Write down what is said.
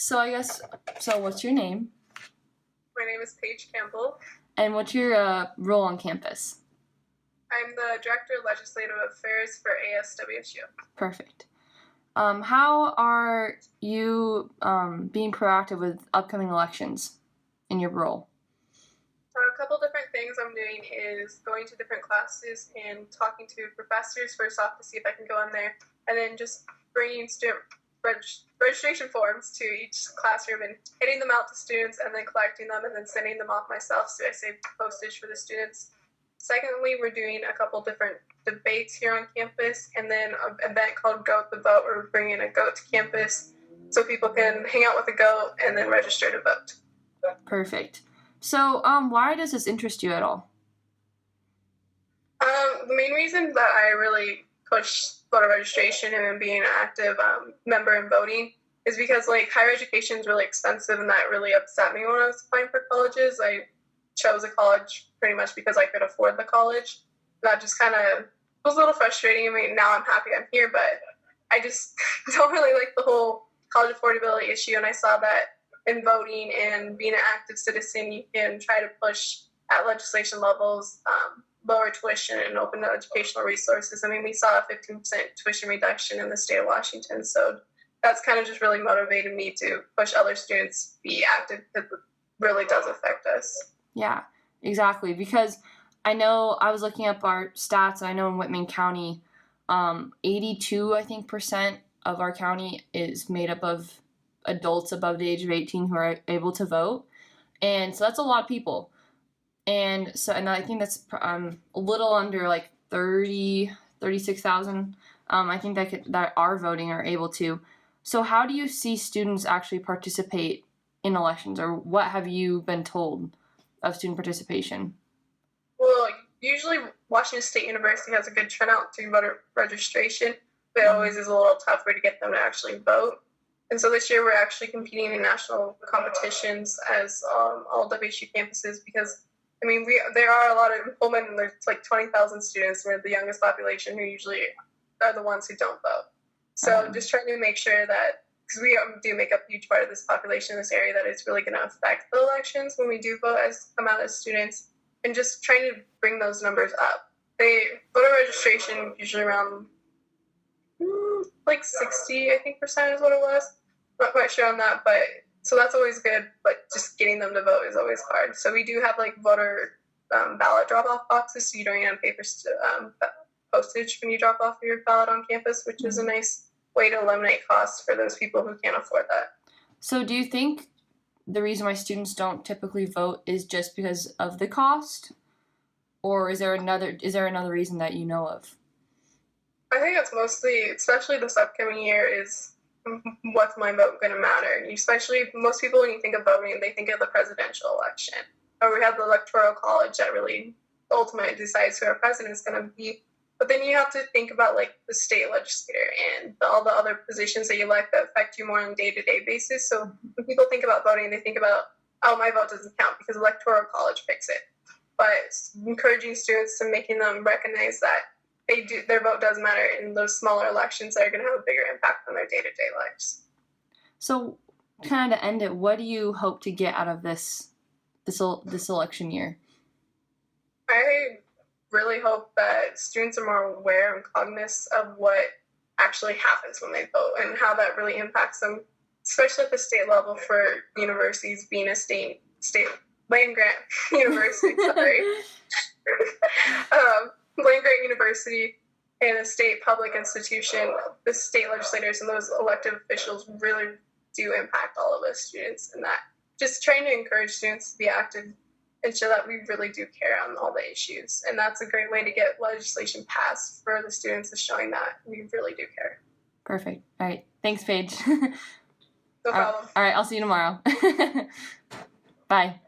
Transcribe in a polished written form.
So what's your name? My name is Paige Campbell. And what's your role on campus? I'm the Director of Legislative Affairs for ASWSU. Perfect. How are you being proactive with upcoming elections in your role? A couple different things I'm doing is going to different classes and talking to professors first off to see if I can go in there, and then just bringing student registration forms to each classroom and handing them out to students and then collecting them and then sending them off myself so I save postage for the students. Secondly, we're doing a couple different debates here on campus, and then an event called Goat the Vote, where we're bringing a goat to campus so people can hang out with a goat and then register to vote. Perfect. So why does this interest you at all? The main reason that I really push voter registration and being an active member in voting is because higher education is really expensive, and that really upset me when I was applying for colleges. I chose a college pretty much because I could afford the college. That just kind of was a little frustrating. I mean, now I'm happy I'm here, but I just don't really like the whole college affordability issue. And I saw that in voting and being an active citizen, you can try to push at legislation levels, lower tuition and open educational resources. I mean, we saw a 15% tuition reduction in the state of Washington. So that's kind of just really motivated me to push other students to be active because it really does affect us. Yeah, exactly. Because I know I was looking up our stats. I know in Whitman County, 82, I think, % of our county is made up of adults above the age of 18 who are able to vote. And so that's a lot of people. And I think that's a little under 36,000. I think that are voting or able to. So how do you see students actually participate in elections, or what have you been told of student participation? Well, usually Washington State University has a good turnout to voter registration, but it always is a little tougher to get them to actually vote. And so this year we're actually competing in national competitions as all WSU campuses because, I mean, there are a lot of Pullman, and there's 20,000 students. We're the youngest population who usually are the ones who don't vote. So just trying to make sure that, because we do make up a huge part of this population in this area, that it's really going to affect the elections when we do come out as students, and just trying to bring those numbers up. Voter registration usually around 60, I think, percent is what it was. Not quite sure on that, but so that's always good, but just getting them to vote is always hard. So we do have voter ballot drop-off boxes, so you don't even have papers to postage when you drop off your ballot on campus, which is a nice way to eliminate costs for those people who can't afford that. So do you think the reason why students don't typically vote is just because of the cost, or is there another reason that you know of? I think it's mostly, especially this upcoming year, is what's my vote going to matter? Especially most people, when you think of voting, they think of the presidential election, or we have the electoral college that really ultimately decides who our president is going to be. But then you have to think about the state legislator and all the other positions that you elect that affect you more on a day-to-day basis. So when people think about voting, they think about, oh, my vote doesn't count because electoral college picks it. But encouraging students and making them recognize that their vote does matter in those smaller elections that are going to have a bigger impact on their day-to-day lives. So kind of to end it, what do you hope to get out of this election year? I really hope that students are more aware and cognizant of what actually happens when they vote and how that really impacts them, especially at the state level for universities being a state land-grant university. Land-grant university and a state public institution, the state legislators and those elected officials really do impact all of us students, and that just trying to encourage students to be active and show that we really do care on all the issues. And that's a great way to get legislation passed for the students, is showing that we really do care. Perfect. All right. Thanks, Paige. No problem. All right. I'll see you tomorrow. Bye.